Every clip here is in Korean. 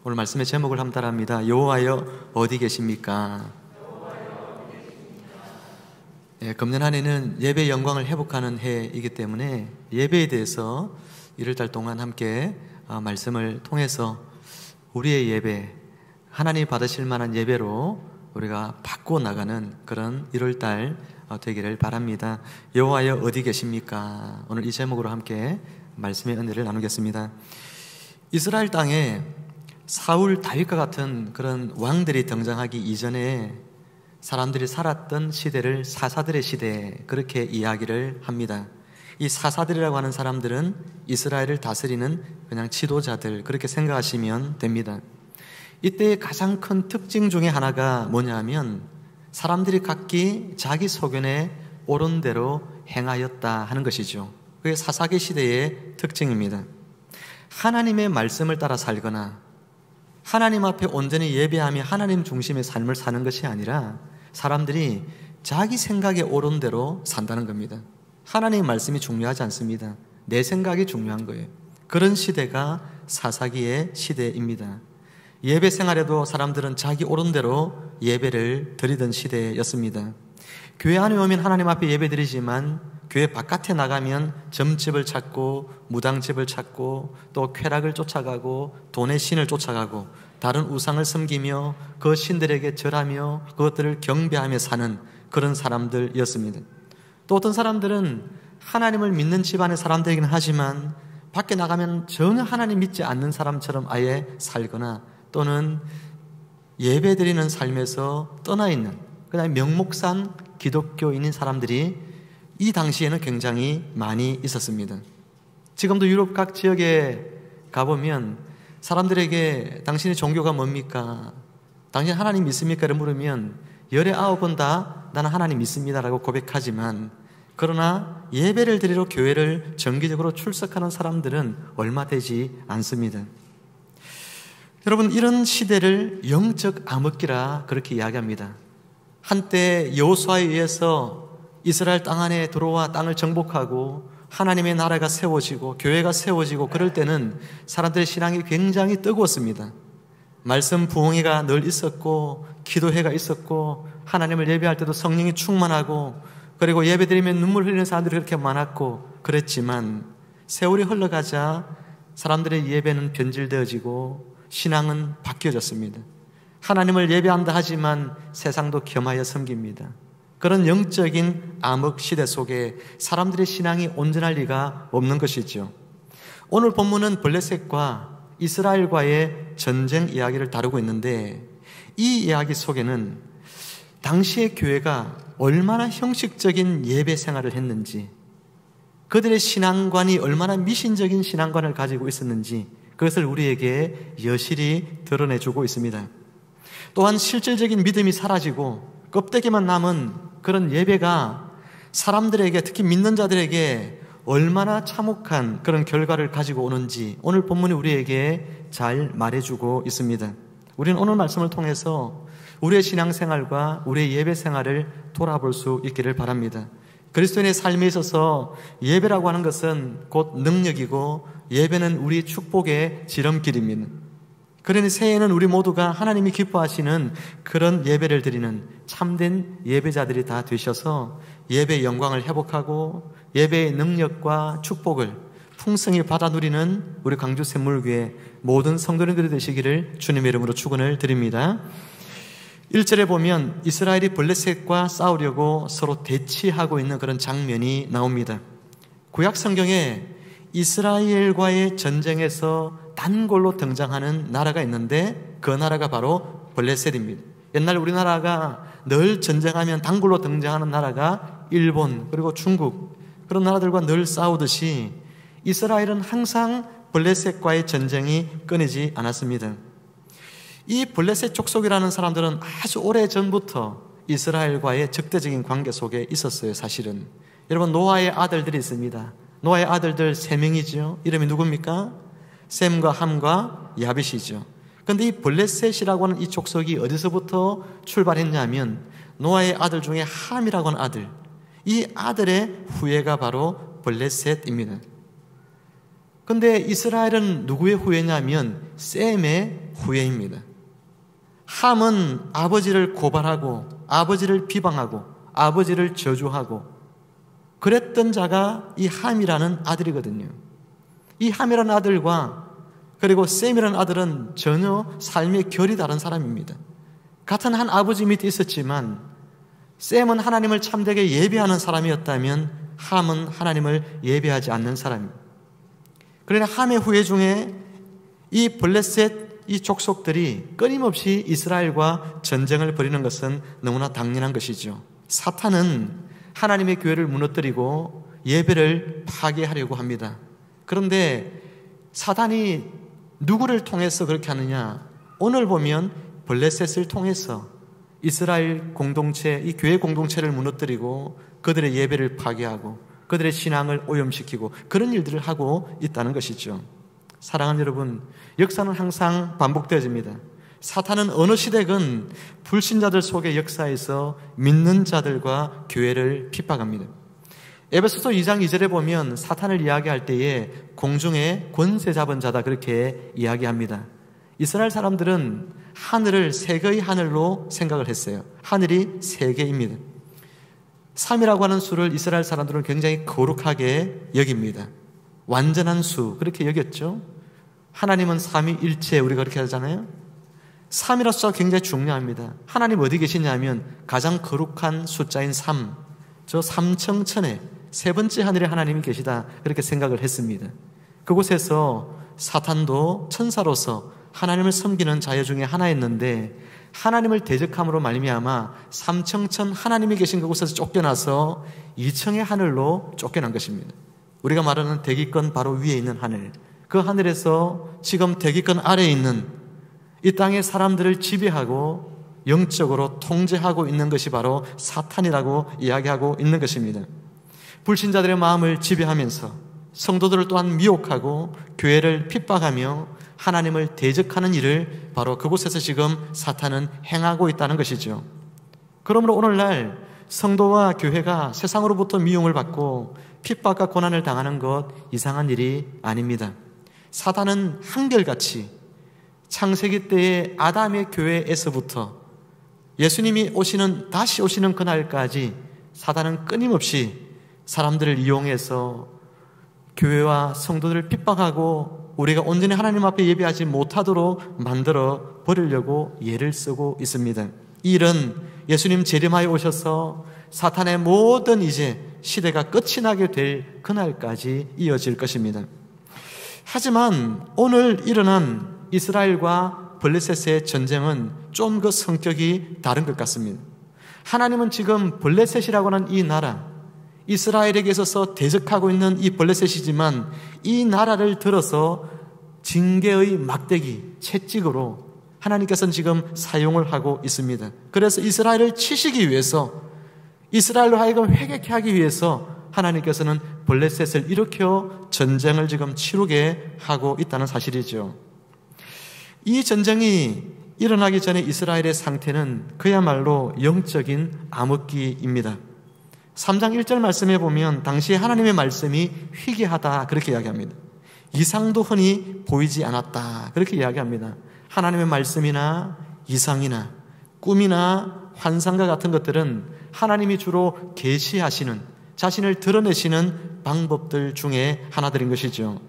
오늘 말씀의 제목을 함따라합니다. 여호와여 어디 계십니까? 금년 한 해는 예배의 영광을 회복하는 해이기 때문에 예배에 대해서 1월달 동안 함께 말씀을 통해서 우리의 예배, 하나님 받으실 만한 예배로 우리가 바꾸어 나가는 그런 1월달 되기를 바랍니다. 여호와여 어디 계십니까? 오늘 이 제목으로 함께 말씀의 은혜를 나누겠습니다. 이스라엘 땅에 사울, 다윗과 같은 그런 왕들이 등장하기 이전에 사람들이 살았던 시대를 사사들의 시대, 그렇게 이야기를 합니다. 이 사사들이라고 하는 사람들은 이스라엘을 다스리는 그냥 지도자들, 그렇게 생각하시면 됩니다. 이때의 가장 큰 특징 중에 하나가 뭐냐 하면 사람들이 각기 자기 소견에 옳은 대로 행하였다 하는 것이죠. 그게 사사기 시대의 특징입니다. 하나님의 말씀을 따라 살거나 하나님 앞에 온전히 예배하며 하나님 중심의 삶을 사는 것이 아니라 사람들이 자기 생각에 옳은 대로 산다는 겁니다. 하나님의 말씀이 중요하지 않습니다. 내 생각이 중요한 거예요. 그런 시대가 사사기의 시대입니다. 예배 생활에도 사람들은 자기 옳은 대로 예배를 드리던 시대였습니다. 교회 안에 오면 하나님 앞에 예배 드리지만 교회 바깥에 나가면 점집을 찾고 무당집을 찾고 또 쾌락을 쫓아가고 돈의 신을 쫓아가고 다른 우상을 섬기며 그 신들에게 절하며 그것들을 경배하며 사는 그런 사람들이었습니다. 또 어떤 사람들은 하나님을 믿는 집안의 사람들이긴 하지만 밖에 나가면 전혀 하나님 믿지 않는 사람처럼 아예 살거나 또는 예배드리는 삶에서 떠나 있는 그냥 명목상 기독교인인 사람들이 이 당시에는 굉장히 많이 있었습니다. 지금도 유럽 각 지역에 가보면 사람들에게 당신의 종교가 뭡니까? 당신 하나님 믿습니까? 를 물으면 19번 다 나는 하나님 믿습니다라고 고백하지만 그러나 예배를 드리러 교회를 정기적으로 출석하는 사람들은 얼마 되지 않습니다. 여러분, 이런 시대를 영적 암흑기라 그렇게 이야기합니다. 한때 여호수아에 의해서 이스라엘 땅 안에 들어와 땅을 정복하고 하나님의 나라가 세워지고 교회가 세워지고 그럴 때는 사람들의 신앙이 굉장히 뜨거웠습니다. 말씀 부흥회가 늘 있었고 기도회가 있었고 하나님을 예배할 때도 성령이 충만하고 그리고 예배드리면 눈물 흘리는 사람들이 그렇게 많았고 그랬지만 세월이 흘러가자 사람들의 예배는 변질되어지고 신앙은 바뀌어졌습니다. 하나님을 예배한다 하지만 세상도 겸하여 섬깁니다. 그런 영적인 암흑 시대 속에 사람들의 신앙이 온전할 리가 없는 것이죠. 오늘 본문은 블레셋과 이스라엘과의 전쟁 이야기를 다루고 있는데 이 이야기 속에는 당시의 교회가 얼마나 형식적인 예배 생활을 했는지 그들의 신앙관이 얼마나 미신적인 신앙관을 가지고 있었는지 그것을 우리에게 여실히 드러내주고 있습니다. 또한 실질적인 믿음이 사라지고 껍데기만 남은 그런 예배가 사람들에게 특히 믿는 자들에게 얼마나 참혹한 그런 결과를 가지고 오는지 오늘 본문이 우리에게 잘 말해주고 있습니다. 우리는 오늘 말씀을 통해서 우리의 신앙생활과 우리의 예배생활을 돌아볼 수 있기를 바랍니다. 그리스도인의 삶에 있어서 예배라고 하는 것은 곧 능력이고 예배는 우리 축복의 지름길입니다. 그러니 새해에는 우리 모두가 하나님이 기뻐하시는 그런 예배를 드리는 참된 예배자들이 다 되셔서 예배의 영광을 회복하고 예배의 능력과 축복을 풍성히 받아 누리는 우리 광주 샘물교회 모든 성도님들이 되시기를 주님의 이름으로 축원을 드립니다. 1절에 보면 이스라엘이 블레셋과 싸우려고 서로 대치하고 있는 그런 장면이 나옵니다. 구약 성경에 이스라엘과의 전쟁에서 단골로 등장하는 나라가 있는데 그 나라가 바로 블레셋입니다. 옛날 우리나라가 늘 전쟁하면 단골로 등장하는 나라가 일본 그리고 중국 그런 나라들과 늘 싸우듯이 이스라엘은 항상 블레셋과의 전쟁이 끊이지 않았습니다. 이 블레셋 족속이라는 사람들은 아주 오래전부터 이스라엘과의 적대적인 관계 속에 있었어요. 사실은 여러분 노아의 아들들이 있습니다. 노아의 아들들 3명이죠. 이름이 누굽니까? 셈과 함과 야벳이죠. 그런데 이 블레셋이라고 하는 이 족속이 어디서부터 출발했냐면 노아의 아들 중에 함이라고 하는 아들, 이 아들의 후예가 바로 블레셋입니다. 그런데 이스라엘은 누구의 후예냐면 셈의 후예입니다. 함은 아버지를 고발하고 아버지를 비방하고 아버지를 저주하고 그랬던 자가 이 함이라는 아들이거든요. 이 함이라는 아들과 그리고 셈이라는 아들은 전혀 삶의 결이 다른 사람입니다. 같은 한 아버지 밑에 있었지만 셈은 하나님을 참되게 예배하는 사람이었다면 함은 하나님을 예배하지 않는 사람입니다. 그러나 함의 후예 중에 이 블레셋 이 족속들이 끊임없이 이스라엘과 전쟁을 벌이는 것은 너무나 당연한 것이죠. 사탄은 하나님의 교회를 무너뜨리고 예배를 파괴하려고 합니다. 그런데 사탄이 누구를 통해서 그렇게 하느냐? 오늘 보면 블레셋을 통해서 이스라엘 공동체, 이 교회 공동체를 무너뜨리고 그들의 예배를 파괴하고 그들의 신앙을 오염시키고 그런 일들을 하고 있다는 것이죠. 사랑하는 여러분, 역사는 항상 반복되어집니다. 사탄은 어느 시대건 불신자들 속의 역사에서 믿는 자들과 교회를 핍박합니다. 에베소서 2장 2절에 보면 사탄을 이야기할 때에 공중에 권세 잡은 자다 그렇게 이야기합니다. 이스라엘 사람들은 하늘을 세 개의 하늘로 생각을 했어요. 하늘이 세 개입니다. 3이라고 하는 수를 이스라엘 사람들은 굉장히 거룩하게 여깁니다. 완전한 수 그렇게 여겼죠. 하나님은 삼위일체 우리가 그렇게 하잖아요. 3이라는 숫자가 굉장히 중요합니다. 하나님 어디 계시냐면 가장 거룩한 숫자인 3, 저 삼청천에 세 번째 하늘에 하나님이 계시다 그렇게 생각을 했습니다. 그곳에서 사탄도 천사로서 하나님을 섬기는 자여 중에 하나였는데 하나님을 대적함으로 말미암아 삼청천 하나님이 계신 그곳에서 쫓겨나서 2층의 하늘로 쫓겨난 것입니다. 우리가 말하는 대기권 바로 위에 있는 하늘, 그 하늘에서 지금 대기권 아래에 있는 이 땅의 사람들을 지배하고 영적으로 통제하고 있는 것이 바로 사탄이라고 이야기하고 있는 것입니다. 불신자들의 마음을 지배하면서 성도들을 또한 미혹하고 교회를 핍박하며 하나님을 대적하는 일을 바로 그곳에서 지금 사탄은 행하고 있다는 것이죠. 그러므로 오늘날 성도와 교회가 세상으로부터 미움을 받고 핍박과 고난을 당하는 것 이상한 일이 아닙니다. 사탄은 한결같이 창세기 때의 아담의 교회에서부터 예수님이 다시 오시는 그날까지 사탄은 끊임없이 사람들을 이용해서 교회와 성도들을 핍박하고 우리가 온전히 하나님 앞에 예배하지 못하도록 만들어 버리려고 예를 쓰고 있습니다. 이 일은 예수님 재림하여 오셔서 사탄의 모든 이제 시대가 끝이 나게 될 그날까지 이어질 것입니다. 하지만 오늘 일어난 이스라엘과 블레셋의 전쟁은 좀 그 성격이 다른 것 같습니다. 하나님은 지금 블레셋이라고 하는 이 나라, 이스라엘에게 있어서 대적하고 있는 이 블레셋이지만 이 나라를 들어서 징계의 막대기, 채찍으로 하나님께서는 지금 사용을 하고 있습니다. 그래서 이스라엘을 치시기 위해서, 이스라엘로 하여금 회개케 하기 위해서 하나님께서는 블레셋을 일으켜 전쟁을 지금 치르게 하고 있다는 사실이죠. 이 전쟁이 일어나기 전에 이스라엘의 상태는 그야말로 영적인 암흑기입니다. 3장 1절 말씀에 보면 당시에 하나님의 말씀이 희귀하다 그렇게 이야기합니다. 이상도 흔히 보이지 않았다 그렇게 이야기합니다. 하나님의 말씀이나 이상이나 꿈이나 환상과 같은 것들은 하나님이 주로 계시하시는, 자신을 드러내시는 방법들 중에 하나들인 것이죠.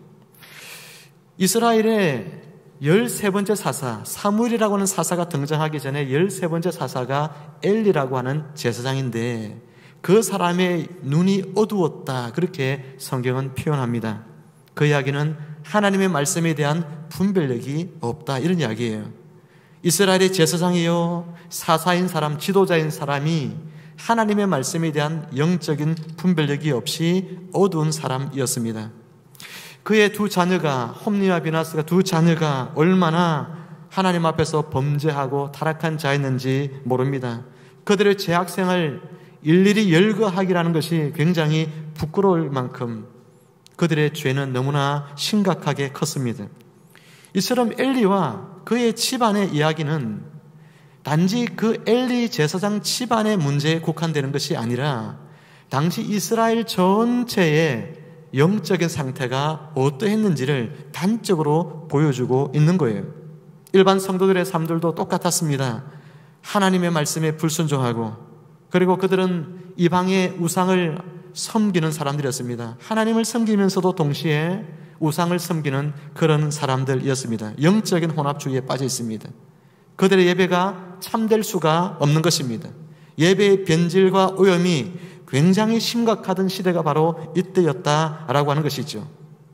이스라엘의 13번째 사사, 사무엘이라고 하는 사사가 등장하기 전에 13번째 사사가 엘리라고 하는 제사장인데 그 사람의 눈이 어두웠다 그렇게 성경은 표현합니다. 그 이야기는 하나님의 말씀에 대한 분별력이 없다 이런 이야기예요. 이스라엘의 제사장이요 사사인 사람, 지도자인 사람이 하나님의 말씀에 대한 영적인 분별력이 없이 어두운 사람이었습니다. 그의 두 자녀가, 홈니와 비나스가 두 자녀가 얼마나 하나님 앞에서 범죄하고 타락한 자였는지 모릅니다. 그들의 재학생을 일일이 열거하기라는 것이 굉장히 부끄러울 만큼 그들의 죄는 너무나 심각하게 컸습니다. 이처럼 엘리와 그의 집안의 이야기는 단지 그 엘리 제사장 집안의 문제에 국한되는 것이 아니라 당시 이스라엘 전체의 영적인 상태가 어떠했는지를 단적으로 보여주고 있는 거예요. 일반 성도들의 삶들도 똑같았습니다. 하나님의 말씀에 불순종하고, 그리고 그들은 이방의 우상을 섬기는 사람들이었습니다. 하나님을 섬기면서도 동시에 우상을 섬기는 그런 사람들이었습니다. 영적인 혼합주의에 빠져 있습니다. 그들의 예배가 참될 수가 없는 것입니다. 예배의 변질과 오염이 굉장히 심각하던 시대가 바로 이때였다라고 하는 것이죠.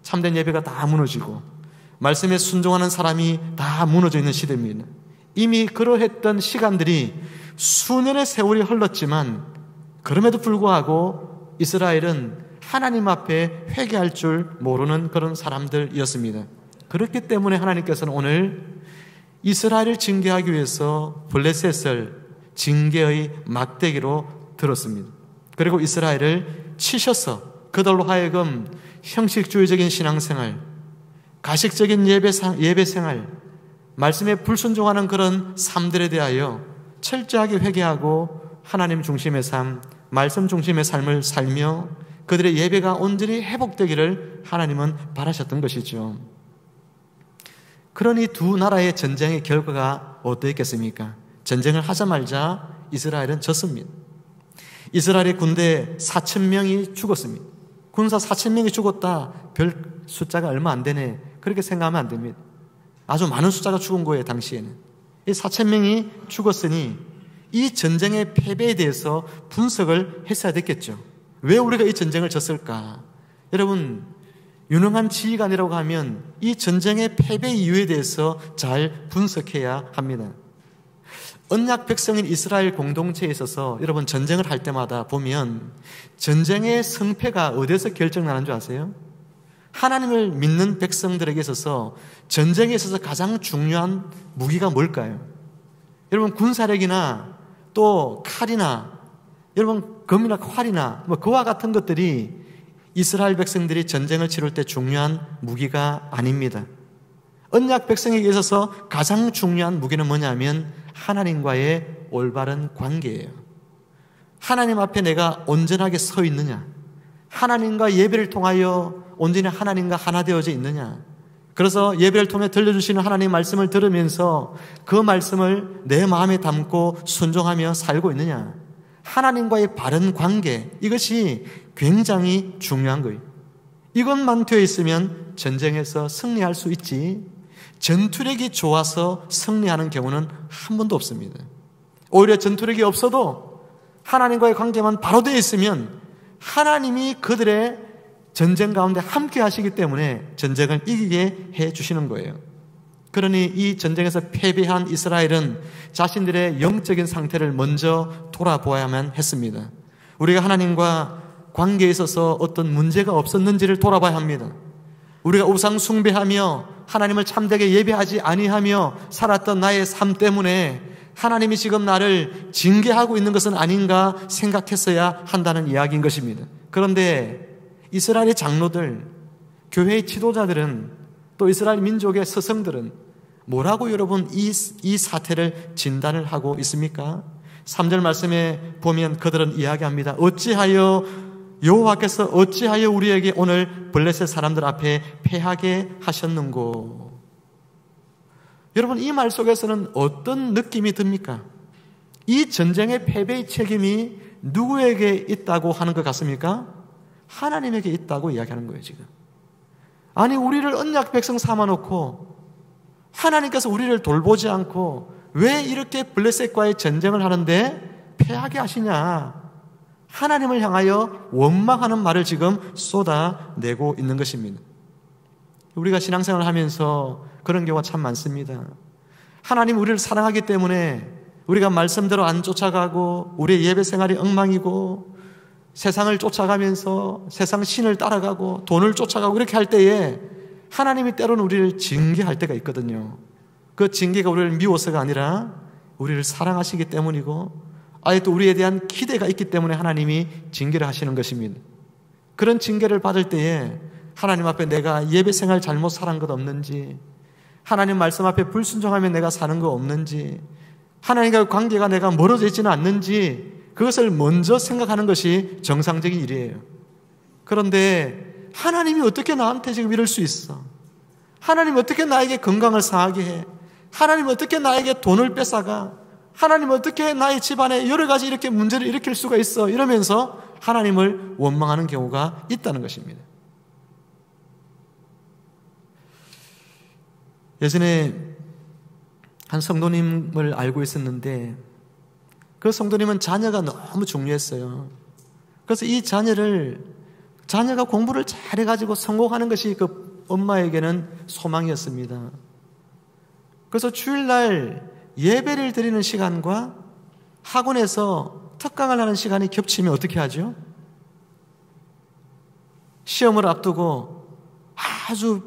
참된 예배가 다 무너지고 말씀에 순종하는 사람이 다 무너져 있는 시대입니다. 이미 그러했던 시간들이 수년의 세월이 흘렀지만 그럼에도 불구하고 이스라엘은 하나님 앞에 회개할 줄 모르는 그런 사람들이었습니다. 그렇기 때문에 하나님께서는 오늘 이스라엘을 징계하기 위해서 블레셋을 징계의 막대기로 들었습니다. 그리고 이스라엘을 치셔서 그들로 하여금 형식주의적인 신앙생활, 가식적인 예배생활, 말씀에 불순종하는 그런 삶들에 대하여 철저하게 회개하고 하나님 중심의 삶, 말씀 중심의 삶을 살며 그들의 예배가 온전히 회복되기를 하나님은 바라셨던 것이죠. 그러니 두 나라의 전쟁의 결과가 어떠했겠습니까? 전쟁을 하자마자 이스라엘은 졌습니다. 이스라엘의 군대 4,000명이 죽었습니다. 군사 4,000명이 죽었다, 별 숫자가 얼마 안 되네, 그렇게 생각하면 안 됩니다. 아주 많은 숫자가 죽은 거예요. 당시에는 이 4,000명이 죽었으니 이 전쟁의 패배에 대해서 분석을 했어야 됐겠죠. 왜 우리가 이 전쟁을 졌을까? 여러분, 유능한 지휘관이라고 하면 이 전쟁의 패배 이유에 대해서 잘 분석해야 합니다. 언약 백성인 이스라엘 공동체에 있어서 여러분 전쟁을 할 때마다 보면 전쟁의 승패가 어디에서 결정나는 줄 아세요? 하나님을 믿는 백성들에게 있어서 전쟁에 있어서 가장 중요한 무기가 뭘까요? 여러분, 군사력이나 또 칼이나 여러분 검이나 활이나 그와 같은 것들이 이스라엘 백성들이 전쟁을 치를 때 중요한 무기가 아닙니다. 언약 백성에게 있어서 가장 중요한 무기는 뭐냐면 하나님과의 올바른 관계예요. 하나님 앞에 내가 온전하게 서 있느냐, 하나님과 예배를 통하여 온전히 하나님과 하나 되어져 있느냐, 그래서 예배를 통해 들려주시는 하나님의 말씀을 들으면서 그 말씀을 내 마음에 담고 순종하며 살고 있느냐, 하나님과의 바른 관계, 이것이 굉장히 중요한 거예요. 이것만 되어 있으면 전쟁에서 승리할 수 있지, 전투력이 좋아서 승리하는 경우는 한 번도 없습니다. 오히려 전투력이 없어도 하나님과의 관계만 바로 되어 있으면 하나님이 그들의 전쟁 가운데 함께 하시기 때문에 전쟁을 이기게 해 주시는 거예요. 그러니 이 전쟁에서 패배한 이스라엘은 자신들의 영적인 상태를 먼저 돌아보아야만 했습니다. 우리가 하나님과 관계에 있어서 어떤 문제가 없었는지를 돌아봐야 합니다. 우리가 우상 숭배하며 하나님을 참되게 예배하지 아니하며 살았던 나의 삶 때문에 하나님이 지금 나를 징계하고 있는 것은 아닌가 생각했어야 한다는 이야기인 것입니다. 그런데 이스라엘의 장로들, 교회의 지도자들은, 또 이스라엘 민족의 서성들은 뭐라고 여러분 이 사태를 진단을 하고 있습니까? 3절 말씀에 보면 그들은 이야기합니다. 여호와께서 어찌하여 우리에게 오늘 블레셋 사람들 앞에 패하게 하셨는고? 여러분, 이 말 속에서는 어떤 느낌이 듭니까? 이 전쟁의 패배의 책임이 누구에게 있다고 하는 것 같습니까? 하나님에게 있다고 이야기하는 거예요, 지금. 아니, 우리를 언약 백성 삼아놓고 하나님께서 우리를 돌보지 않고 왜 이렇게 블레셋과의 전쟁을 하는데 패하게 하시냐? 하나님을 향하여 원망하는 말을 지금 쏟아내고 있는 것입니다. 우리가 신앙생활을 하면서 그런 경우가 참 많습니다. 하나님 우리를 사랑하기 때문에 우리가 말씀대로 안 쫓아가고 우리의 예배 생활이 엉망이고 세상을 쫓아가면서 세상 신을 따라가고 돈을 쫓아가고 그렇게 할 때에 하나님이 때로는 우리를 징계할 때가 있거든요. 그 징계가 우리를 미워서가 아니라 우리를 사랑하시기 때문이고 아예 또 우리에 대한 기대가 있기 때문에 하나님이 징계를 하시는 것입니다. 그런 징계를 받을 때에 하나님 앞에 내가 예배 생활 잘못 살은 것 없는지, 하나님 말씀 앞에 불순종하면 내가 사는 거 없는지, 하나님과의 관계가 내가 멀어져 있지는 않는지, 그것을 먼저 생각하는 것이 정상적인 일이에요. 그런데 하나님이 어떻게 나한테 지금 이럴 수 있어? 하나님이 어떻게 나에게 건강을 상하게 해? 하나님 어떻게 나에게 돈을 뺏어가? 하나님 어떻게 나의 집안에 여러 가지 이렇게 문제를 일으킬 수가 있어? 이러면서 하나님을 원망하는 경우가 있다는 것입니다. 예전에 한 성도님을 알고 있었는데 그 성도님은 자녀가 너무 중요했어요. 그래서 이 자녀가 공부를 잘해가지고 성공하는 것이 그 엄마에게는 소망이었습니다. 그래서 주일날 예배를 드리는 시간과 학원에서 특강을 하는 시간이 겹치면 어떻게 하죠? 시험을 앞두고 아주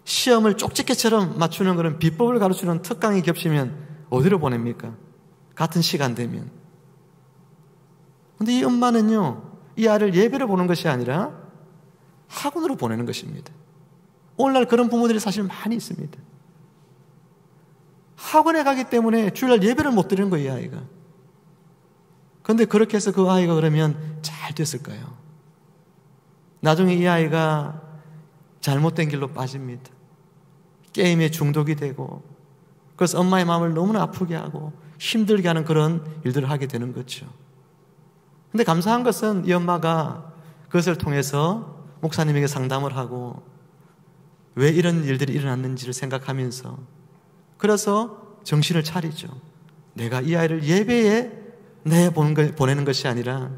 시험을 쪽집게처럼 맞추는 그런 비법을 가르치는 특강이 겹치면 어디로 보냅니까? 같은 시간 되면. 근데 이 엄마는요, 이 아이를 예배를 보는 것이 아니라 학원으로 보내는 것입니다. 오늘날 그런 부모들이 사실 많이 있습니다. 학원에 가기 때문에 주일날 예배를 못 드리는 거예요, 이 아이가. 그런데 그렇게 해서 그 아이가 그러면 잘 됐을까요? 나중에 이 아이가 잘못된 길로 빠집니다. 게임에 중독이 되고, 그래서 엄마의 마음을 너무나 아프게 하고 힘들게 하는 그런 일들을 하게 되는 거죠. 근데 감사한 것은 이 엄마가 그것을 통해서 목사님에게 상담을 하고 왜 이런 일들이 일어났는지를 생각하면서, 그래서 정신을 차리죠. 내가 이 아이를 예배에 보내는 것이 아니라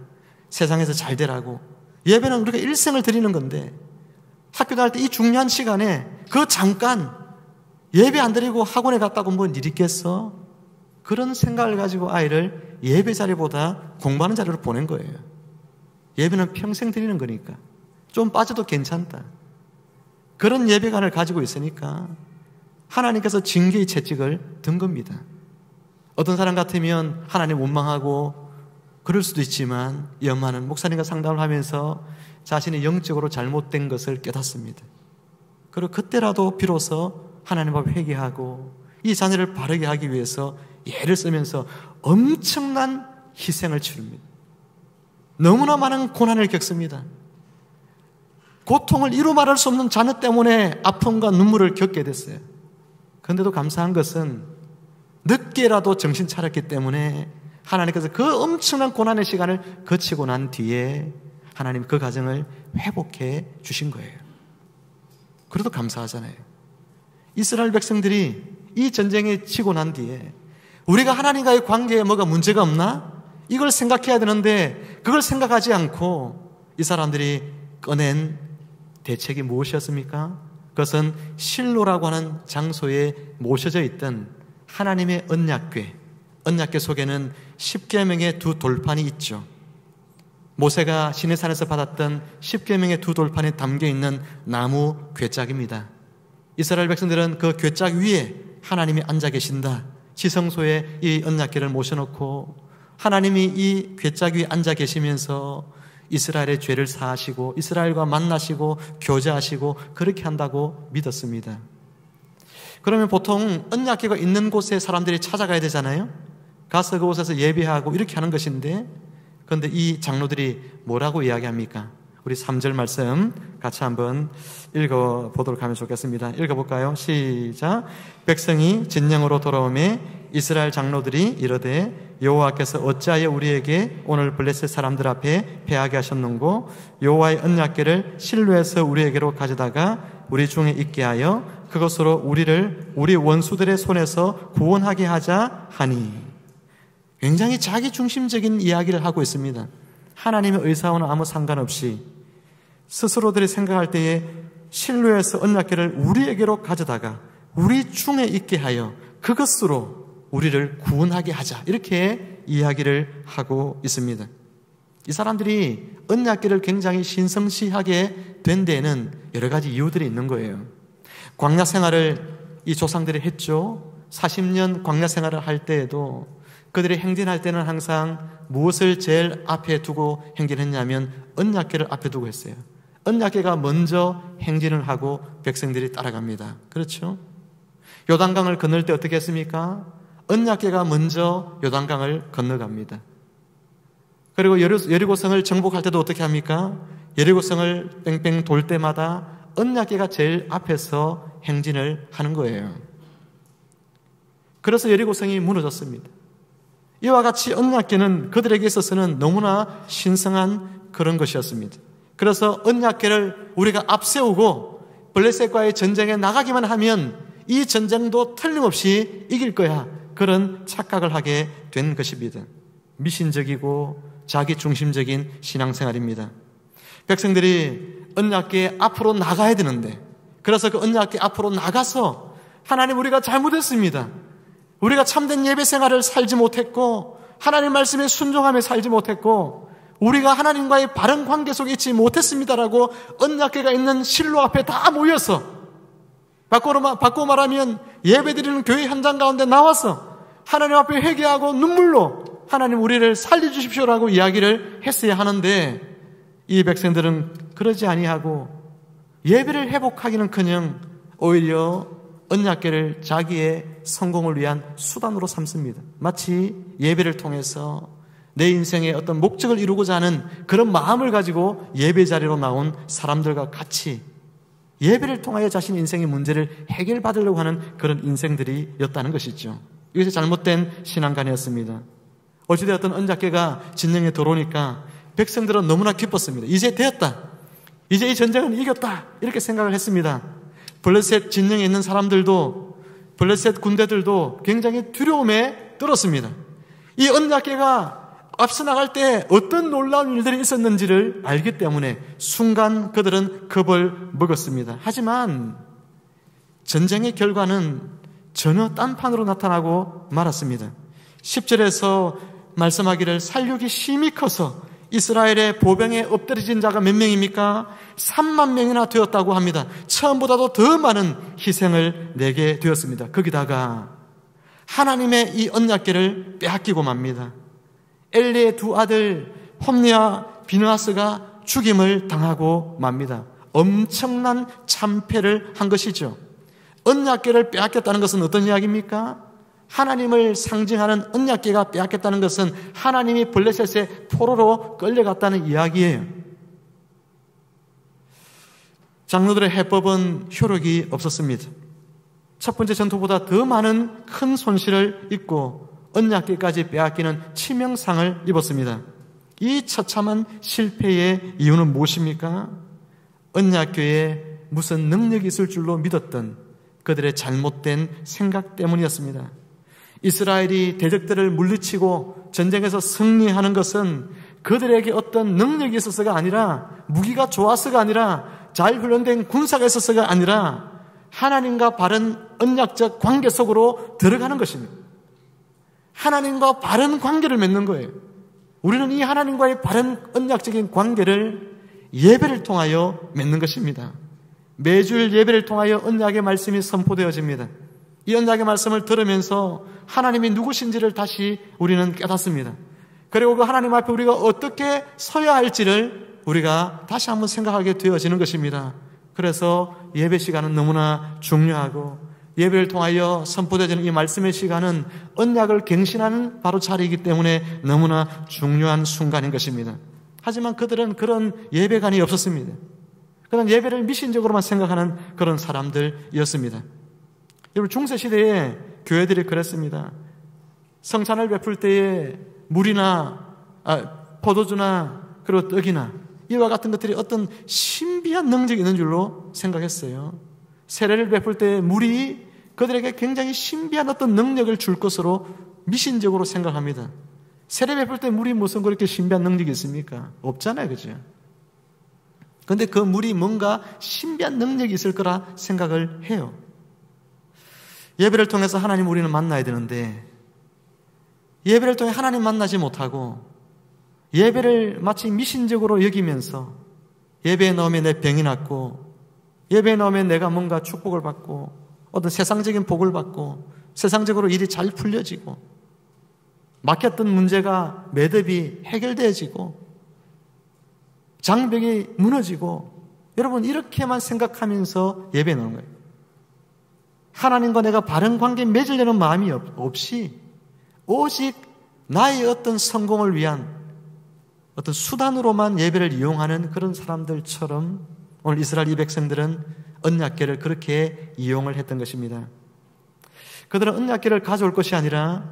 세상에서 잘 되라고. 예배는 우리가 일생을 드리는 건데 학교 다닐 때 이 중요한 시간에 그 잠깐 예배 안 드리고 학원에 갔다고 뭔 일이 있겠어? 그런 생각을 가지고 아이를 예배 자리보다 공부하는 자리로 보낸 거예요. 예배는 평생 드리는 거니까 좀 빠져도 괜찮다. 그런 예배관을 가지고 있으니까 하나님께서 징계의 채찍을 든 겁니다. 어떤 사람 같으면 하나님 원망하고 그럴 수도 있지만 이 엄마는 목사님과 상담을 하면서 자신이 영적으로 잘못된 것을 깨닫습니다. 그리고 그때라도 비로소 하나님 앞에 회개하고 이 자녀를 바르게 하기 위해서 예를 쓰면서 엄청난 희생을 치릅니다. 너무나 많은 고난을 겪습니다. 고통을 이루 말할 수 없는 자녀 때문에 아픔과 눈물을 겪게 됐어요. 그런데도 감사한 것은 늦게라도 정신 차렸기 때문에 하나님께서 그 엄청난 고난의 시간을 거치고 난 뒤에 하나님 그 가정을 회복해 주신 거예요. 그래도 감사하잖아요. 이스라엘 백성들이 이 전쟁에 치고 난 뒤에 우리가 하나님과의 관계에 뭐가 문제가 없나? 이걸 생각해야 되는데 그걸 생각하지 않고 이 사람들이 꺼낸 대책이 무엇이었습니까? 그것은 실로라고 하는 장소에 모셔져 있던 하나님의 언약궤 속에는 10계명의 두 돌판이 있죠. 모세가 시내산에서 받았던 10계명의 두 돌판에 담겨있는 나무 궤짝입니다. 이스라엘 백성들은 그 궤짝 위에 하나님이 앉아 계신다. 지성소에 이 언약궤를 모셔놓고 하나님이 이 궤짝 위에 앉아 계시면서 이스라엘의 죄를 사하시고 이스라엘과 만나시고 교제하시고 그렇게 한다고 믿었습니다. 그러면 보통 언약궤가 있는 곳에 사람들이 찾아가야 되잖아요. 가서 그곳에서 예배하고 이렇게 하는 것인데, 그런데 이 장로들이 뭐라고 이야기합니까? 우리 3절 말씀 같이 한번 읽어보도록 하면 좋겠습니다. 읽어볼까요? 시작. 백성이 진영으로 돌아오매 이스라엘 장로들이 이르되 여호와께서 어찌하여 우리에게 오늘 블레셋 사람들 앞에 패하게 하셨는고 여호와의 언약궤를 실로에서 우리에게로 가져다가 우리 중에 있게 하여 그것으로 우리를 우리 원수들의 손에서 구원하게 하자 하니. 굉장히 자기중심적인 이야기를 하고 있습니다. 하나님의 의사와는 아무 상관없이 스스로들이 생각할 때에 실로에서 언약궤를 우리에게로 가져다가 우리 중에 있게 하여 그것으로 우리를 구원하게 하자, 이렇게 이야기를 하고 있습니다. 이 사람들이 언약궤를 굉장히 신성시하게 된 데에는 여러 가지 이유들이 있는 거예요. 광야 생활을 이 조상들이 했죠. 40년 광야 생활을 할 때에도 그들이 행진할 때는 항상 무엇을 제일 앞에 두고 행진했냐면 언약궤를 앞에 두고 했어요. 언약궤가 먼저 행진을 하고 백성들이 따라갑니다. 그렇죠? 요단강을 건널 때 어떻게 했습니까? 언약궤가 먼저 요단강을 건너갑니다. 그리고 여리고성을 정복할 때도 어떻게 합니까? 여리고성을 뺑뺑 돌 때마다 언약궤가 제일 앞에서 행진을 하는 거예요. 그래서 여리고성이 무너졌습니다. 이와 같이 언약궤는 그들에게 있어서는 너무나 신성한 그런 것이었습니다. 그래서 언약궤를 우리가 앞세우고 블레셋과의 전쟁에 나가기만 하면 이 전쟁도 틀림없이 이길 거야, 그런 착각을 하게 된 것입니다. 미신적이고 자기중심적인 신앙생활입니다. 백성들이 언약궤 앞으로 나가야 되는데, 그래서 그 언약궤 앞으로 나가서 하나님, 우리가 잘못했습니다. 우리가 참된 예배 생활을 살지 못했고 하나님 말씀에 순종하며 살지 못했고 우리가 하나님과의 바른 관계 속에 있지 못했습니다라고 언약궤가 있는 실로 앞에 다 모여서, 바꾸어 말하면 예배드리는 교회 현장 가운데 나와서 하나님 앞에 회개하고 눈물로 하나님, 우리를 살려주십시오라고 이야기를 했어야 하는데, 이 백성들은 그러지 아니하고 예배를 회복하기는커녕 오히려 언약궤를 자기의 성공을 위한 수단으로 삼습니다. 마치 예배를 통해서 내 인생의 어떤 목적을 이루고자 하는 그런 마음을 가지고 예배 자리로 나온 사람들과 같이 예배를 통하여 자신 인생의 문제를 해결받으려고 하는 그런 인생들이었다는 것이죠. 이것이 잘못된 신앙관이었습니다. 어찌되었든 언약궤가 진영에 들어오니까 백성들은 너무나 기뻤습니다. 이제 되었다, 이제 이 전쟁은 이겼다, 이렇게 생각을 했습니다. 블레셋 진영에 있는 사람들도, 블레셋 군대들도 굉장히 두려움에 떨었습니다. 이 언약궤가 앞서 나갈 때 어떤 놀라운 일들이 있었는지를 알기 때문에 순간 그들은 겁을 먹었습니다. 하지만 전쟁의 결과는 전혀 딴판으로 나타나고 말았습니다. 10절에서 말씀하기를 살육이 심히 커서 이스라엘의 보병에 엎드러진 자가 몇 명입니까? 3만 명이나 되었다고 합니다. 처음보다도 더 많은 희생을 내게 되었습니다. 거기다가 하나님의 이 언약궤를 빼앗기고 맙니다. 엘리의 두 아들 홈니와 비느하스가 죽임을 당하고 맙니다. 엄청난 참패를 한 것이죠. 언약궤를 빼앗겼다는 것은 어떤 이야기입니까? 하나님을 상징하는 언약궤가 빼앗겼다는 것은 하나님이 블레셋의 포로로 끌려갔다는 이야기예요. 장로들의 해법은 효력이 없었습니다. 첫 번째 전투보다 더 많은 큰 손실을 입고 언약궤까지 빼앗기는 치명상을 입었습니다. 이 처참한 실패의 이유는 무엇입니까? 언약궤에 무슨 능력이 있을 줄로 믿었던 그들의 잘못된 생각 때문이었습니다. 이스라엘이 대적들을 물리치고 전쟁에서 승리하는 것은 그들에게 어떤 능력이 있어서가 아니라, 무기가 좋아서가 아니라, 잘 훈련된 군사가 있어서가 아니라 하나님과 바른 언약적 관계 속으로 들어가는 것입니다. 하나님과 바른 관계를 맺는 거예요. 우리는 이 하나님과의 바른 언약적인 관계를 예배를 통하여 맺는 것입니다. 매주일 예배를 통하여 언약의 말씀이 선포되어집니다. 이 언약의 말씀을 들으면서 하나님이 누구신지를 다시 우리는 깨닫습니다. 그리고 그 하나님 앞에 우리가 어떻게 서야 할지를 우리가 다시 한번 생각하게 되어지는 것입니다. 그래서 예배 시간은 너무나 중요하고, 예배를 통하여 선포되어지는 이 말씀의 시간은 언약을 갱신하는 바로 자리이기 때문에 너무나 중요한 순간인 것입니다. 하지만 그들은 그런 예배관이 없었습니다. 그런 예배를 미신적으로만 생각하는 그런 사람들이었습니다. 여러분, 중세시대에 교회들이 그랬습니다. 성찬을 베풀 때에 물이나 포도주나 그리고 떡이나 이와 같은 것들이 어떤 신비한 능력이 있는 줄로 생각했어요. 세례를 베풀 때 물이 그들에게 굉장히 신비한 어떤 능력을 줄 것으로 미신적으로 생각합니다. 세례 베풀 때 물이 무슨 그렇게 신비한 능력이 있습니까? 없잖아요, 그죠? 그런데 그 물이 뭔가 신비한 능력이 있을 거라 생각을 해요. 예배를 통해서 하나님 우리는 만나야 되는데, 예배를 통해 하나님 만나지 못하고 예배를 마치 미신적으로 여기면서 예배에 나오면 내 병이 낫고, 예배에 나오면 내가 뭔가 축복을 받고 어떤 세상적인 복을 받고 세상적으로 일이 잘 풀려지고 막혔던 문제가 매듭이 해결되어지고 장벽이 무너지고, 여러분 이렇게만 생각하면서 예배에 나오는 거예요. 하나님과 내가 바른 관계 맺으려는 마음이 없이 오직 나의 어떤 성공을 위한 어떤 수단으로만 예배를 이용하는 그런 사람들처럼 오늘 이스라엘 이 백성들은 언약궤를 그렇게 이용을 했던 것입니다. 그들은 언약궤를 가져올 것이 아니라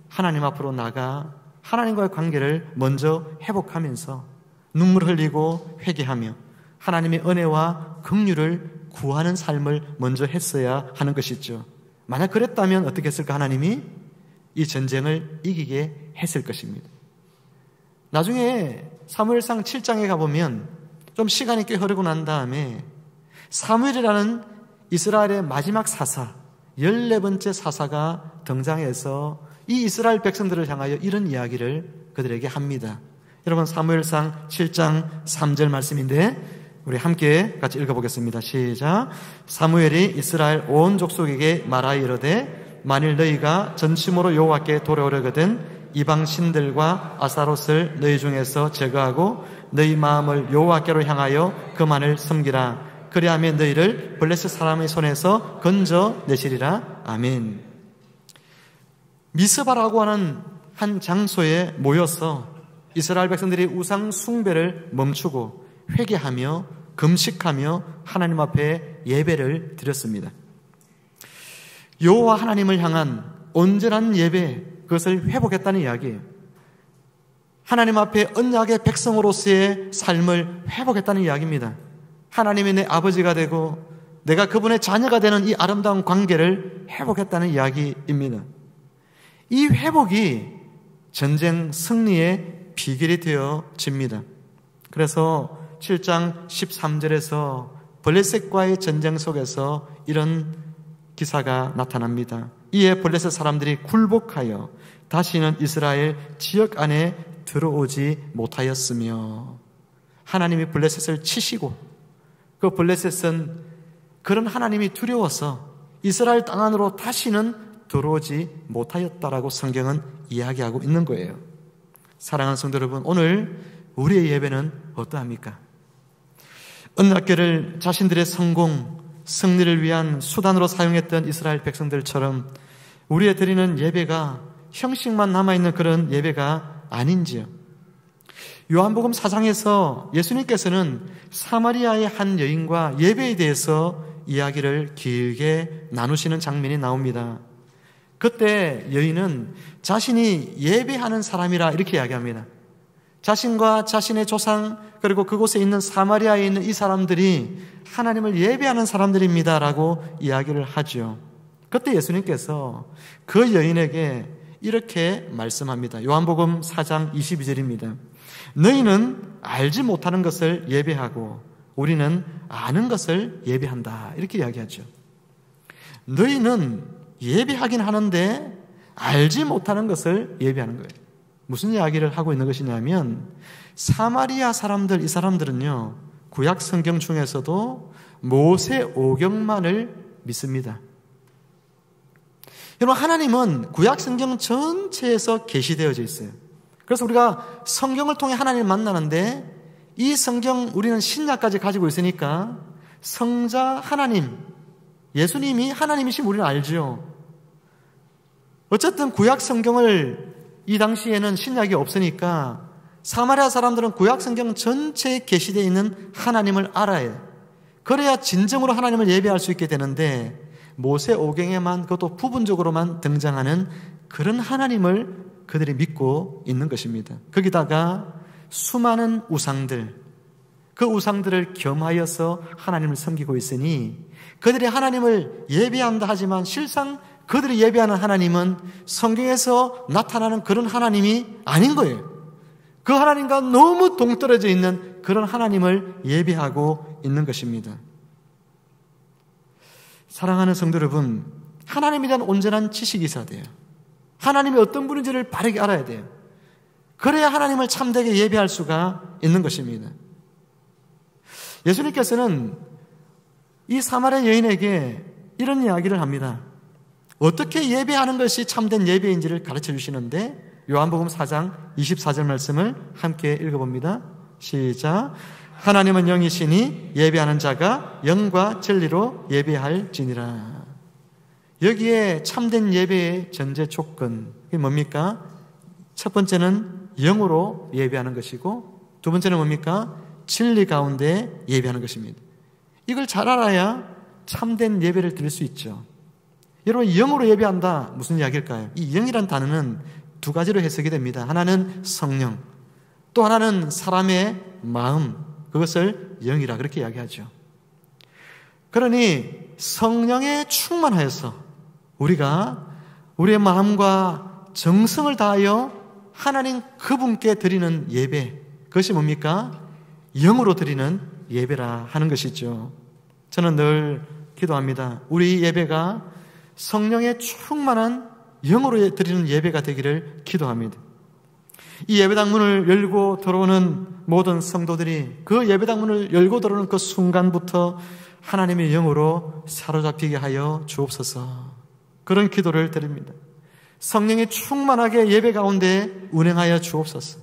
하나님 앞으로 나가 하나님과의 관계를 먼저 회복하면서 눈물 흘리고 회개하며 하나님의 은혜와 긍휼을 구하는 삶을 먼저 했어야 하는 것이죠. 만약 그랬다면 어떻게 했을까? 하나님이 이 전쟁을 이기게 했을 것입니다. 나중에 사무엘상 7장에 가보면 좀 시간이 꽤 흐르고 난 다음에 사무엘이라는 이스라엘의 마지막 사사, 14번째 사사가 등장해서 이 이스라엘 백성들을 향하여 이런 이야기를 그들에게 합니다. 여러분, 사무엘상 7장 3절 말씀인데 우리 함께 같이 읽어보겠습니다. 시작. 사무엘이 이스라엘 온 족속에게 말하여 이르되 만일 너희가 전심으로 여호와께 돌아오려거든 이방 신들과 아스타롯을 너희 중에서 제거하고 너희 마음을 여호와께로 향하여 그만을 섬기라. 그리하면 너희를 블레셋 사람의 손에서 건져내시리라. 아멘. 미스바라고 하는 한 장소에 모여서 이스라엘 백성들이 우상 숭배를 멈추고 회개하며 금식하며 하나님 앞에 예배를 드렸습니다. 여호와 하나님을 향한 온전한 예배, 그것을 회복했다는 이야기예요. 하나님 앞에 언약의 백성으로서의 삶을 회복했다는 이야기입니다. 하나님이 내 아버지가 되고 내가 그분의 자녀가 되는 이 아름다운 관계를 회복했다는 이야기입니다. 이 회복이 전쟁 승리의 비결이 되어집니다. 그래서 7장 13절에서 블레셋과의 전쟁 속에서 이런 기사가 나타납니다. 이에 블레셋 사람들이 굴복하여 다시는 이스라엘 지역 안에 들어오지 못하였으며 하나님이 블레셋을 치시고 그 블레셋은 그런 하나님이 두려워서 이스라엘 땅 안으로 다시는 들어오지 못하였다라고 성경은 이야기하고 있는 거예요. 사랑하는 성도 여러분, 오늘 우리의 예배는 어떠합니까? 언약궤를 자신들의 성공, 승리를 위한 수단으로 사용했던 이스라엘 백성들처럼 우리의 드리는 예배가 형식만 남아있는 그런 예배가 아닌지요. 요한복음 4장에서 예수님께서는 사마리아의 한 여인과 예배에 대해서 이야기를 길게 나누시는 장면이 나옵니다. 그때 여인은 자신이 예배하는 사람이라 이렇게 이야기합니다. 자신과 자신의 조상 그리고 그곳에 있는 사마리아에 있는 이 사람들이 하나님을 예배하는 사람들입니다 라고 이야기를 하죠. 그때 예수님께서 그 여인에게 이렇게 말씀합니다. 요한복음 4장 22절입니다. 너희는 알지 못하는 것을 예배하고 우리는 아는 것을 예배한다, 이렇게 이야기하죠. 너희는 예배하긴 하는데 알지 못하는 것을 예배하는 거예요. 무슨 이야기를 하고 있는 것이냐면 사마리아 사람들, 이 사람들은요 구약 성경 중에서도 모세 오경만을 믿습니다. 여러분, 하나님은 구약 성경 전체에서 계시되어져 있어요. 그래서 우리가 성경을 통해 하나님을 만나는데 이 성경 우리는 신약까지 가지고 있으니까 성자 하나님, 예수님이 하나님이신 우리는 알죠. 어쨌든 구약 성경을 이 당시에는 신약이 없으니까 사마리아 사람들은 구약 성경 전체에 계시되어 있는 하나님을 알아야 해요. 그래야 진정으로 하나님을 예배할 수 있게 되는데 모세 오경에만, 그것도 부분적으로만 등장하는 그런 하나님을 그들이 믿고 있는 것입니다. 거기다가 수많은 우상들, 그 우상들을 겸하여서 하나님을 섬기고 있으니 그들이 하나님을 예배한다 하지만 실상 그들이 예배하는 하나님은 성경에서 나타나는 그런 하나님이 아닌 거예요. 그 하나님과 너무 동떨어져 있는 그런 하나님을 예배하고 있는 것입니다. 사랑하는 성도 여러분, 하나님에 대한 온전한 지식이 있어야 돼요. 하나님이 어떤 분인지를 바르게 알아야 돼요. 그래야 하나님을 참되게 예배할 수가 있는 것입니다. 예수님께서는 이 사마리아 여인에게 이런 이야기를 합니다. 어떻게 예배하는 것이 참된 예배인지를 가르쳐 주시는데 요한복음 4장 24절 말씀을 함께 읽어봅니다. 시작. 하나님은 영이시니 예배하는 자가 영과 진리로 예배할지니라. 여기에 참된 예배의 전제 조건, 그게 뭡니까? 첫 번째는 영으로 예배하는 것이고 두 번째는 뭡니까? 진리 가운데 예배하는 것입니다. 이걸 잘 알아야 참된 예배를 드릴 수 있죠. 여러분, 영으로 예배한다, 무슨 이야기일까요? 이 영이란 단어는 두 가지로 해석이 됩니다. 하나는 성령, 또 하나는 사람의 마음, 그것을 영이라 그렇게 이야기하죠. 그러니 성령에 충만하여서 우리가 우리의 마음과 정성을 다하여 하나님 그분께 드리는 예배, 그것이 뭡니까? 영으로 드리는 예배라 하는 것이죠. 저는 늘 기도합니다. 우리 예배가 성령의 충만한 영으로 드리는 예배가 되기를 기도합니다. 이 예배당 문을 열고 들어오는 모든 성도들이 그 예배당 문을 열고 들어오는 그 순간부터 하나님의 영으로 사로잡히게 하여 주옵소서. 그런 기도를 드립니다. 성령이 충만하게 예배 가운데 운행하여 주옵소서.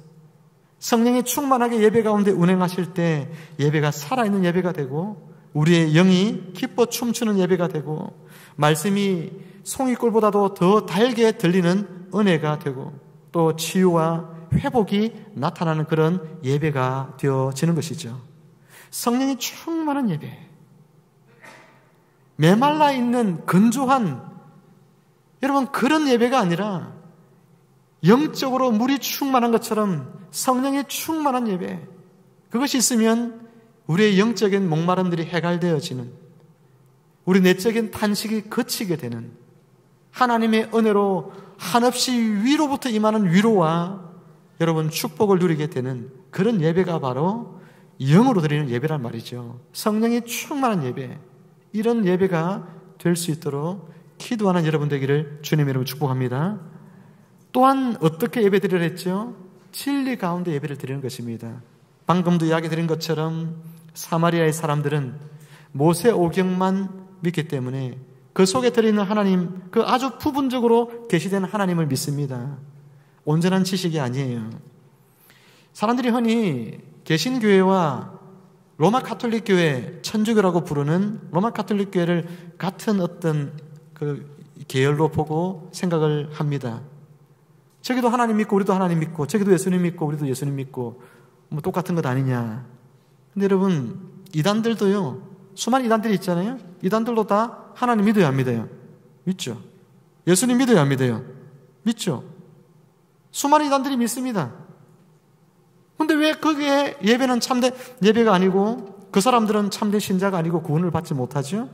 성령이 충만하게 예배 가운데 운행하실 때 예배가 살아있는 예배가 되고 우리의 영이 기뻐 춤추는 예배가 되고 말씀이 송이꿀보다도 더 달게 들리는 은혜가 되고 또 치유와 회복이 나타나는 그런 예배가 되어지는 것이죠. 성령이 충만한 예배, 메말라 있는 건조한 여러분 그런 예배가 아니라 영적으로 물이 충만한 것처럼 성령이 충만한 예배, 그것이 있으면 우리의 영적인 목마름들이 해갈되어지는, 우리 내적인 탄식이 그치게 되는, 하나님의 은혜로 한없이 위로부터 임하는 위로와 여러분 축복을 누리게 되는 그런 예배가 바로 영으로 드리는 예배란 말이죠. 성령이 충만한 예배, 이런 예배가 될 수 있도록 기도하는 여러분 되기를 주님의 이름으로 축복합니다. 또한 어떻게 예배 드리려 했죠? 진리 가운데 예배를 드리는 것입니다. 방금도 이야기 드린 것처럼 사마리아의 사람들은 모세 오경만 믿기 때문에 그 속에 들어있는 하나님, 그 아주 부분적으로 계시된 하나님을 믿습니다. 온전한 지식이 아니에요. 사람들이 흔히 개신교회와 로마 가톨릭 교회, 천주교라고 부르는 로마 가톨릭 교회를 같은 어떤 그 계열로 보고 생각을 합니다. 저기도 하나님 믿고 우리도 하나님 믿고, 저기도 예수님 믿고 우리도 예수님 믿고, 뭐 똑같은 것 아니냐. 근데 여러분, 이단들도요, 수많은 이단들이 있잖아요. 이단들도 다 하나님 믿어야 안 믿어요? 믿죠. 예수님 믿어야 안 믿어요? 믿죠. 수많은 이단들이 믿습니다. 근데 왜 거기에 예배는 참된 예배가 아니고 그 사람들은 참된 신자가 아니고 구원을 받지 못하죠?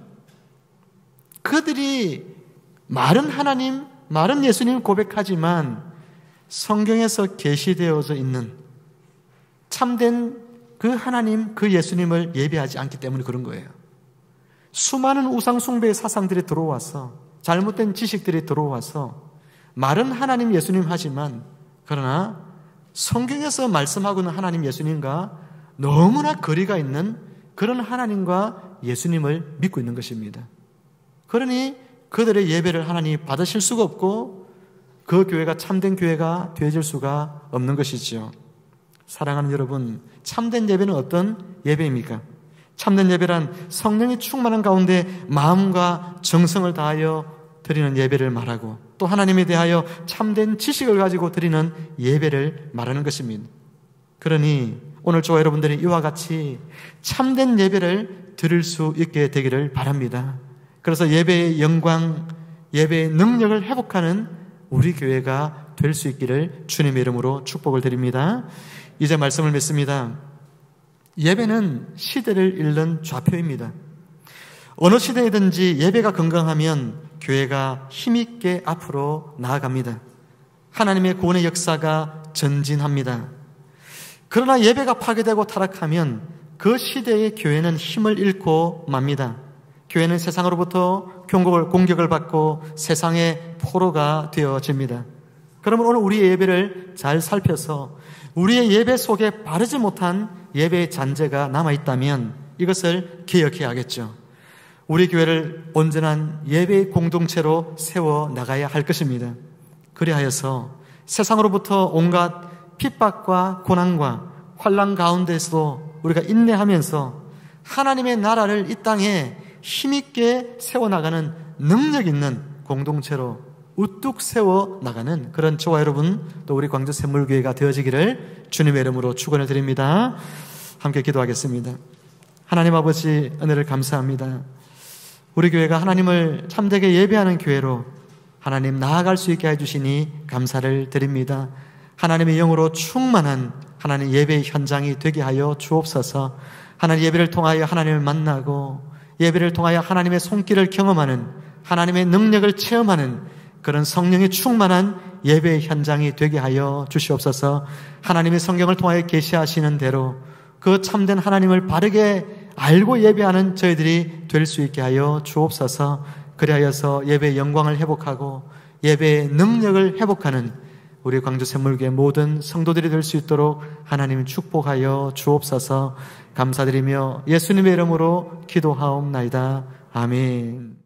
그들이 말은 하나님, 말은 예수님을 고백하지만 성경에서 계시되어져 있는 참된 그 하나님, 그 예수님을 예배하지 않기 때문에 그런 거예요. 수많은 우상숭배의 사상들이 들어와서, 잘못된 지식들이 들어와서 말은 하나님, 예수님 하지만 그러나 성경에서 말씀하고 있는 하나님, 예수님과 너무나 거리가 있는 그런 하나님과 예수님을 믿고 있는 것입니다. 그러니 그들의 예배를 하나님이 받으실 수가 없고 그 교회가 참된 교회가 되어질 수가 없는 것이지요. 사랑하는 여러분, 참된 예배는 어떤 예배입니까? 참된 예배란 성령이 충만한 가운데 마음과 정성을 다하여 드리는 예배를 말하고 또 하나님에 대하여 참된 지식을 가지고 드리는 예배를 말하는 것입니다. 그러니 오늘 저와 여러분들이 이와 같이 참된 예배를 드릴 수 있게 되기를 바랍니다. 그래서 예배의 영광, 예배의 능력을 회복하는 우리 교회가 될 수 있기를 주님의 이름으로 축복을 드립니다. 이제 말씀을 맺습니다. 예배는 시대를 읽는 좌표입니다. 어느 시대이든지 예배가 건강하면 교회가 힘있게 앞으로 나아갑니다. 하나님의 구원의 역사가 전진합니다. 그러나 예배가 파괴되고 타락하면 그 시대의 교회는 힘을 잃고 맙니다. 교회는 세상으로부터 공격을 받고 세상의 포로가 되어집니다. 그러면 오늘 우리의 예배를 잘 살펴서 우리의 예배 속에 바르지 못한 예배의 잔재가 남아있다면 이것을 개혁해야겠죠. 우리 교회를 온전한 예배의 공동체로 세워나가야 할 것입니다. 그리하여서 세상으로부터 온갖 핍박과 고난과 환난 가운데서도 우리가 인내하면서 하나님의 나라를 이 땅에 힘있게 세워나가는 능력 있는 공동체로 우뚝 세워나가는 그런 저와 여러분 또 우리 광주샘물교회가 되어지기를 주님의 이름으로 축원을 드립니다. 함께 기도하겠습니다. 하나님 아버지, 은혜를 감사합니다. 우리 교회가 하나님을 참되게 예배하는 교회로 하나님 나아갈 수 있게 해주시니 감사를 드립니다. 하나님의 영으로 충만한 하나님 예배의 현장이 되게 하여 주옵소서. 하나님 예배를 통하여 하나님을 만나고 예배를 통하여 하나님의 손길을 경험하는, 하나님의 능력을 체험하는 그런 성령의 충만한 예배의 현장이 되게 하여 주시옵소서. 하나님의 성경을 통하여 계시하시는 대로 그 참된 하나님을 바르게 알고 예배하는 저희들이 될 수 있게 하여 주옵소서. 그리하여서 예배의 영광을 회복하고 예배의 능력을 회복하는 우리 광주샘물교회 모든 성도들이 될 수 있도록 하나님 축복하여 주옵소서. 감사드리며 예수님의 이름으로 기도하옵나이다. 아멘.